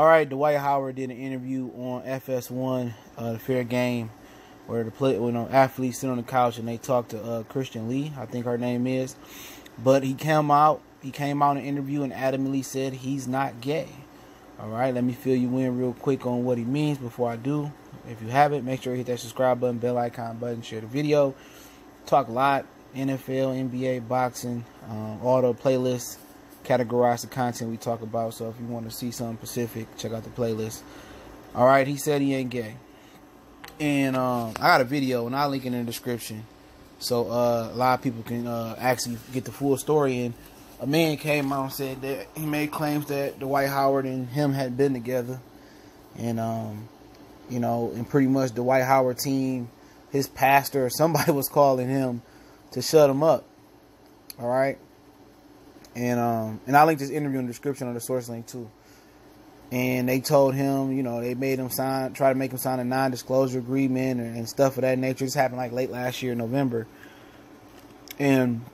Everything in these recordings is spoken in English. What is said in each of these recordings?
All right, Dwight Howard did an interview on FS1, the Fair Game, where athletes sit on the couch and they talk to Christian Lee, I think her name is. But he came out in an interview and adamantly said he's not gay. All right, let me fill you in real quick on what he means before I do. If you haven't, make sure you hit that subscribe button, bell icon button, share the video. Talk a lot, NFL, NBA, boxing, all the playlists. Categorize the content we talk about. So if you want to see something specific, check out the playlist. All right, he said he ain't gay. And I got a video, and I'll link it in the description. So a lot of people can actually get the full story. And a man came out and said that he made claims that Dwight Howard and him had been together. And, and pretty much the Dwight Howard team, his pastor or somebody was calling him to shut him up. All right. And I'll link this interview in the description on the source link too. And they told him, they made him try to make him sign a non-disclosure agreement and stuff of that nature. This happened like late last year in November. And,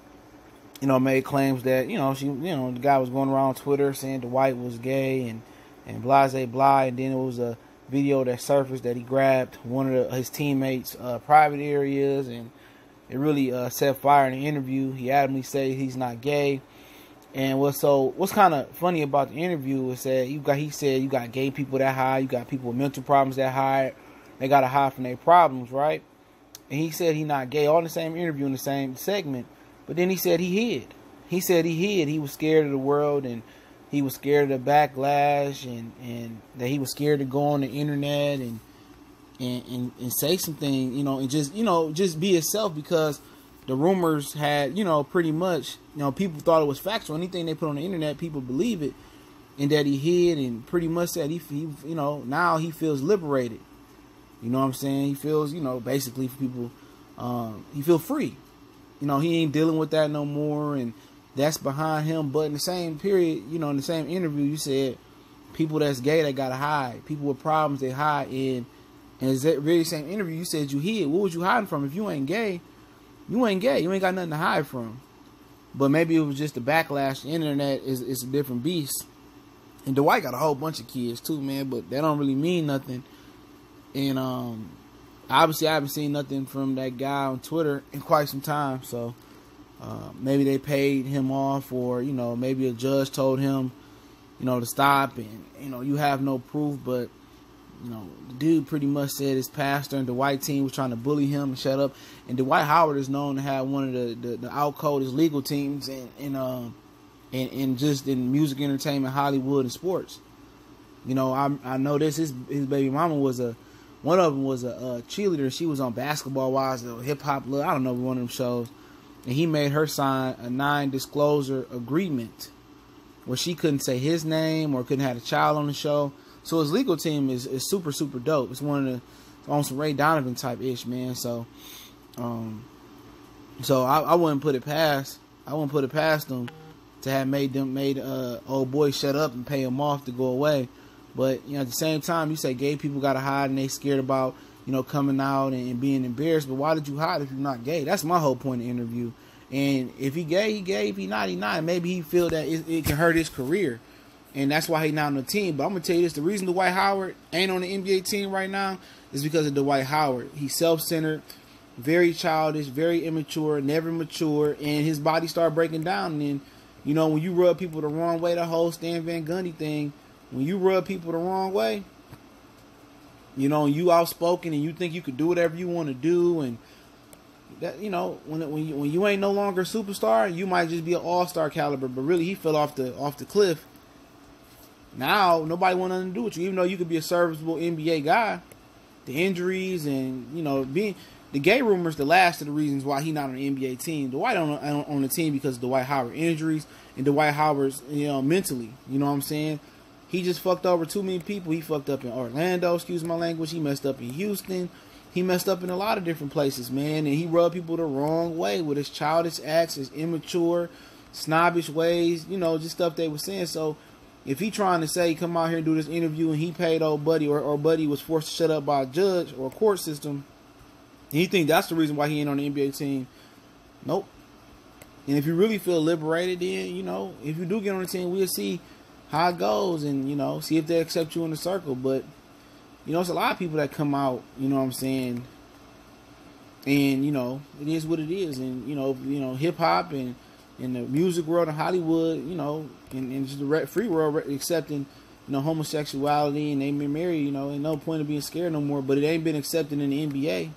made claims that, the guy was going around Twitter saying Dwight was gay and blase blah. And then it was a video that surfaced that he grabbed one of his teammates' private areas, and it really set fire in the interview. He adamantly said he's not gay. And what's kind of funny about the interview is that he said you got gay people that hide, you got people with mental problems that hide, they gotta hide from their problems, right? And he said he not gay, all in the same interview in the same segment. But then he said he hid. He said he hid. He was scared of the world, and he was scared of the backlash, and that he was scared to go on the internet and say something, and just be himself, because the rumors had, pretty much, people thought it was factual. Anything they put on the internet, people believe it. And that he hid and pretty much said he now he feels liberated. You know what I'm saying? He feels, basically for people, he feels free. He ain't dealing with that no more, and that's behind him. But in the same period, in the same interview, you said people that's gay, they gotta hide. People with problems, they hide in. And in that very same interview, you said you hid. What was you hiding from? If you ain't gay, you ain't gay. You ain't got nothing to hide from. But maybe it was just the backlash. The internet is a different beast. And Dwight got a whole bunch of kids too, man. But that don't really mean nothing. And obviously I haven't seen nothing from that guy on Twitter in quite some time. So maybe they paid him off, or maybe a judge told him, to stop. And you have no proof, but the dude pretty much said his pastor and the Dwight team was trying to bully him and shut up. And Dwight Howard is known to have one of the out coldest legal teams in just in music, entertainment, Hollywood, and sports. I know this. His baby mama one of them was a cheerleader. She was on Basketball Wives, or Hip Hop Love, I don't know, one of them shows. And he made her sign a non-disclosure agreement where she couldn't say his name or couldn't have a child on the show. So his legal team is super, super dope. It's one of the, on some Ray Donovan type ish, man. So, I wouldn't put it past. Them to have made old boy shut up and pay him off to go away. But at the same time, you say gay people gotta hide and they scared about coming out and being embarrassed. But why did you hide if you're not gay? That's my whole point of the interview. And if he gay, he gay. If he not, he not. Maybe he feel that it can hurt his career. And that's why he's not on the team. But I'm going to tell you this. The reason Dwight Howard ain't on the NBA team right now is because of Dwight Howard. He's self-centered, very childish, very immature, never mature. And his body started breaking down. And, when you rub people the wrong way, the whole Stan Van Gundy thing, when you rub people the wrong way, you outspoken and you think you could do whatever you want to do. And, that when you ain't no longer a superstar, you might just be an all-star caliber. But really, he fell off the cliff. Now, nobody want nothing to do with you, even though you could be a serviceable NBA guy. The injuries and, being the gay rumors, the last of the reasons why he not on the NBA team. Dwight on the team because of Dwight Howard injuries and Dwight Howard's, mentally. You know what I'm saying? He just fucked over too many people. He fucked up in Orlando, excuse my language. He messed up in Houston. He messed up in a lot of different places, man. And he rubbed people the wrong way with his childish acts, his immature, snobbish ways, just stuff they were saying. So, if he trying to say, come out here and do this interview, and he paid old buddy, or buddy was forced to shut up by a judge or a court system, and you think that's the reason why he ain't on the NBA team, nope. And if you really feel liberated, then, if you do get on the team, we'll see how it goes, and see if they accept you in the circle. But it's a lot of people that come out, you know what I'm saying, and it is what it is, and hip hop and in the music world and Hollywood, and just the free world accepting homosexuality, and they been married, ain't no point of being scared no more. But it ain't been accepted in the NBA,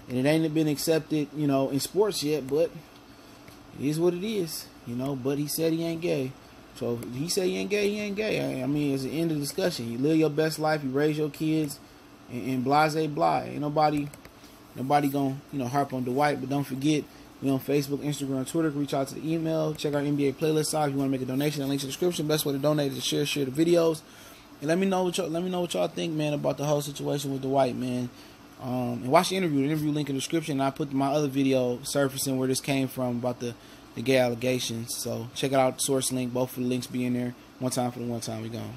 and it ain't been accepted, in sports yet. But it is what it is, But he said he ain't gay, so if he said he ain't gay, he ain't gay. I mean, it's the end of the discussion. You live your best life, you raise your kids, and blase blah. Ain't nobody gonna harp on Dwight. But don't forget, we on Facebook, Instagram, Twitter. Reach out to the email. Check our NBA playlist out. If you want to make a donation, the link's in the description. Best way to donate is to share the videos. And let me know what y'all think, man, about the whole situation with Dwight, man. And watch the interview. The interview link in the description. And I put my other video surfacing where this came from about the gay allegations. So check it out. The source link. Both of the links be in there. One time for the one time we gone.